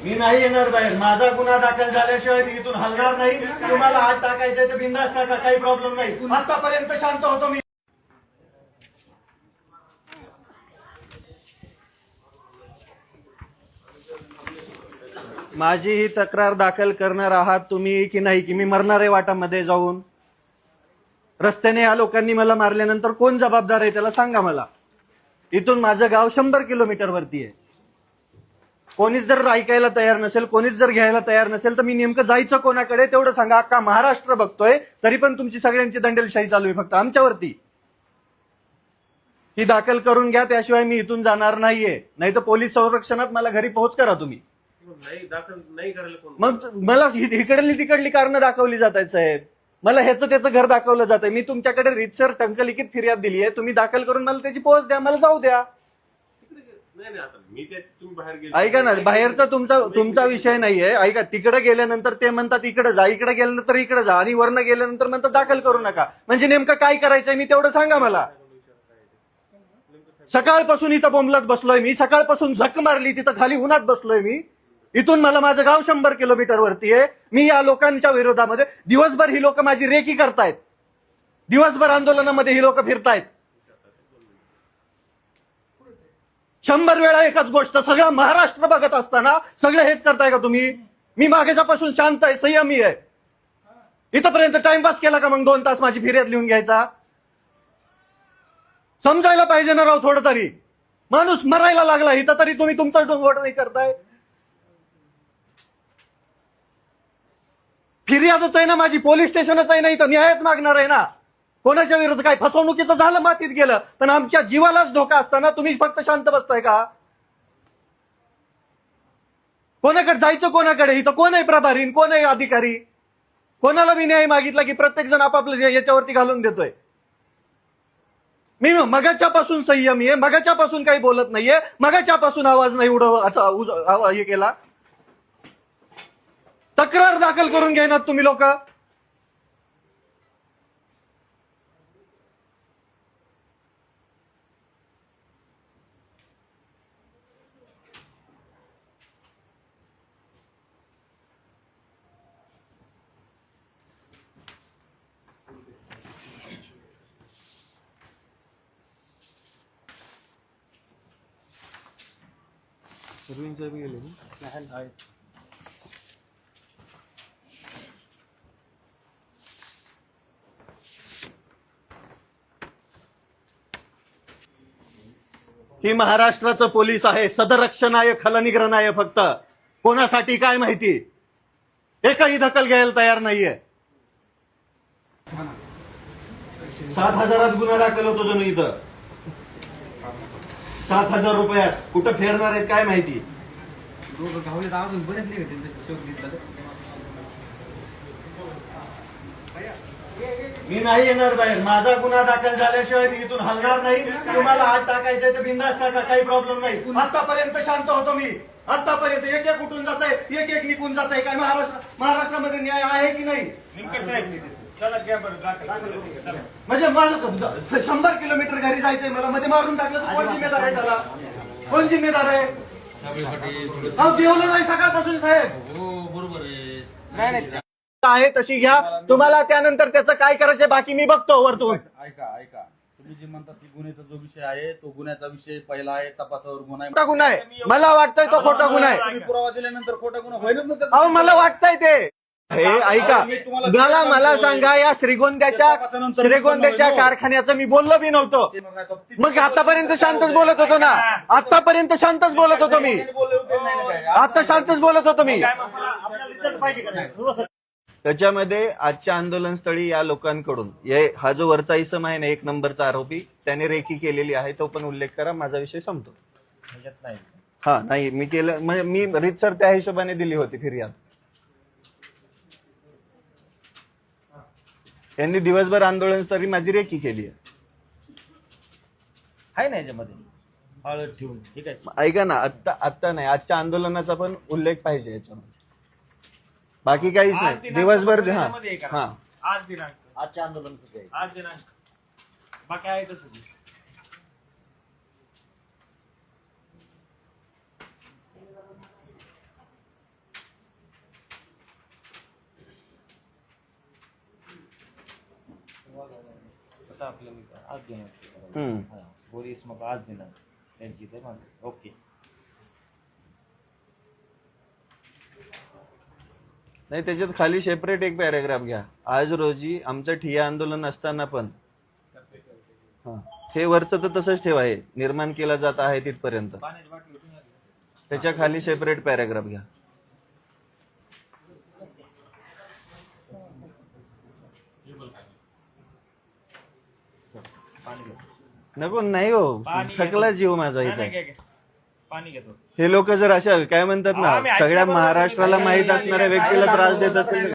मी नाही येणार बाहेर. माझा गुन्हा दाखल झाल्याशिवाय मी इथून हलणार नाही. तुम्हाला आत टाकायचंय तर बिंदास टाका, काही प्रॉब्लेम नाही. आतापर्यंत शांत होतो मी. माझी ही तक्रार दाखल करणार आहात तुम्ही की नाही, की मी मरणार आहे वाटामध्ये जाऊन? रस्त्याने या लोकांनी मला मारल्यानंतर कोण जबाबदार आहे त्याला सांगा मला. इथून माझं गाव 100 किलोमीटर वरती आहे. कोणीच जर ऐकायला तयार नसेल, कोणीच जर घ्यायला तयार नसेल, तर मी नेमकं जायचं कोणाकडे तेवढं सांगा. अख्खा महाराष्ट्र बघतोय, तरी पण तुमची सगळ्यांची दंडेलशाही चालू आहे फक्त आमच्यावरती. ही दाखल करून घ्या, त्याशिवाय मी इथून जाणार नाहीये. नाही तर पोलीस संरक्षणात मला घरी पोहोच करा तुम्ही. नाही दाखल नाही करायला मग मला इकडली तिकडली कारणं दाखवली जात आहेत साहेब. मला ह्याचं त्याचं घर दाखवलं जातंय. मी तुमच्याकडे रीतसर टंकलिखित फिर्याद दिली आहे, तुम्ही दाखल करून मला त्याची पोहोच द्या, मला जाऊ द्या. नाही आता मी ते तुम्ही बाहेर गेले. ऐका ना, बाहेरचा तुमचा विषय नाहीये. ऐका, तिकडे गेल्यानंतर ते म्हणतात इकडे जा, इकडे गेल्यानंतर इकडे जा, आणि वरनं गेल्यानंतर म्हणतात दाखल करू नका. म्हणजे नेमकं काय करायचंय मी तेवढं सांगा मला. सकाळपासून इथं बोंबलत बसलोय मी, सकाळपासून झक मारली तिथं खाली उन्हात बसलोय मी. इथून मला माझं गाव 100 किलोमीटर वरती आहे. मी या लोकांच्या विरोधामध्ये दिवसभर ही लोक माझी रेकी करतायत, दिवसभर आंदोलनामध्ये ही लोक फिरतायत. 100 वेळा एकच गोष्ट सगळं महाराष्ट्र बघत असताना सगळं हेच करताय का तुम्ही? मी मागेच्यापासून शांत आहे, संयमी आहे. इथपर्यंत टाइमपास केला का मग 2 तास माझी फिर्याद लिहून घ्यायचा? समजायला पाहिजे ना राव थोडं तरी. माणूस मरायला लागला इथं, तरी तुम्ही तुमचा डोंगवड नाही करताय. फिर्यादच आहे ना माझी, पोलीस स्टेशनच आहे ना, इथं न्यायच मागणार आहे ना. कोणाच्या विरुद्ध काय फसवणुकीचं झालं, मातीत गेलं, पण आमच्या जीवालाच धोका असताना तुम्ही फक्त शांत बसताय का? कोणाकडे जायचं, कोणाकडे? इथं कोण आहे प्रभारी, कोण आहे अधिकारी? कोणाला मी न्याय मागितला की प्रत्येक जण आपापलं याच्यावरती घालून देतोय. मी मगाच्यापासून संयमी आहे, मगाच्यापासून काही बोलत नाहीये, मगाच्यापासून आवाज नाही हे केला. तक्रार दाखल करून घेणार तुम्ही लोक. ही महाराष्ट्राचं पोलीस आहे, सदरक्षण आहे, खलनिग्रहण आहे. फक्त कोणासाठी काय माहिती, एकही दखल घ्यायला तयार नाहीये. 7,000 गुन्हा दाखल होतो जणू इथं. 7,000 रुपयात कुठं फेरणार आहेत काय माहिती. मी नाही येणार बाहेर. माझा गुन्हा दाखल झाल्याशिवाय मी इथून हलणार नाही. तुम्हाला आत टाकायचंय तर बिंदास टाका, काही प्रॉब्लेम नाही. आतापर्यंत शांत होतो मी. आतापर्यंत एक एक उठून जात आहे, एक एक निघून जात आहे. काय महाराष्ट्रामध्ये न्याय आहे की नाही? म्हणजे मला 100 किलोमीटर घरी जायचंय, मला मध्ये मारून टाकलं तर कोण जिम्मेदार आहे त्याला? कोण जिम्मेदार आहे? जेवलं नाही सकाळपासून साहेब. हो बरोबर आहे. आहे तशी घ्या. तुम्हाला त्यानंतर त्याचं काय करायचंय बाकी मी बघतो वरतून. ऐका तुम्ही जे म्हणतात की गुन्ह्याचा जो विषय आहे तो गुन्ह्याचा विषय पहिला आहे, तपासावर गुन्हा खोटा गुन्हा आहे. मला वाटतंय तो खोटा गुन्हा आहे. तुम्ही पुरावा दिल्यानंतर खोटा गुन्हा होईलच ना त्याचा. अहो मला वाटतंय ते. हे ऐका, मला सांगा, या श्रीगोंद्याच्या कारखान्याचं मी बोललो बी नव्हतो. मग आतापर्यंत शांतच बोलत होतो ना. आतापर्यंत शांतच बोलत होतो मी. आता शांतच बोलत होतो मी. त्याच्यामध्ये आजच्या आंदोलनस्थळी या लोकांकडून हा जो वरचा इसम आहे ना, 1 नंबरचा आरोपी, त्याने रेकी केलेली आहे, तो पण उल्लेख करा. माझा विषय संपतो. हा नाही मी केलं, म्हणजे मी रीतसर त्या हिशोबाने दिली होती फिर्याद. यांनी दिवसभर आंदोलनस्थळी माझी रेकी केली आहे ना याच्यामध्ये हळद ठेवून. ठीक आहे, ऐका ना, आत्ता नाही, आजच्या आंदोलनाचा पण उल्लेख पाहिजे याच्यामध्ये. बाकी काहीच नाही. दिवसभर हा आज दिनांक, आजच्या आंदोलनाचं आज दिनांक बाकी आहे तसं. आता आपल्याला आज देणार हम्म. बोरीस मग आज देणार त्यांची ते माझं ओके. नाही त्याच्यात खाली सेपरेट एक पॅराग्राफ घ्या. आज रोजी आमचं ठिय्या आंदोलन असताना पण हा, हे वरचं तर तसंच ठेवा, हे निर्माण केला जात आहे तिथपर्यंत. पाण्याची बाटली उठून आली. त्याच्या खाली सेपरेट पॅराग्राफ घ्या. पाणी घेतो. नको नाही हो, पाणी थकला घेतो. जीव माझा नाही, इथे. नाही, घे, घे. पाणी घेतो. हे लोक जर अशा काय म्हणतात आम्ही ना, ऐकलं सगळ्या बरोबर, महाराष्ट्राला तुम्ही माहित काय असणाऱ्या व्यक्तीला त्रास देत असतील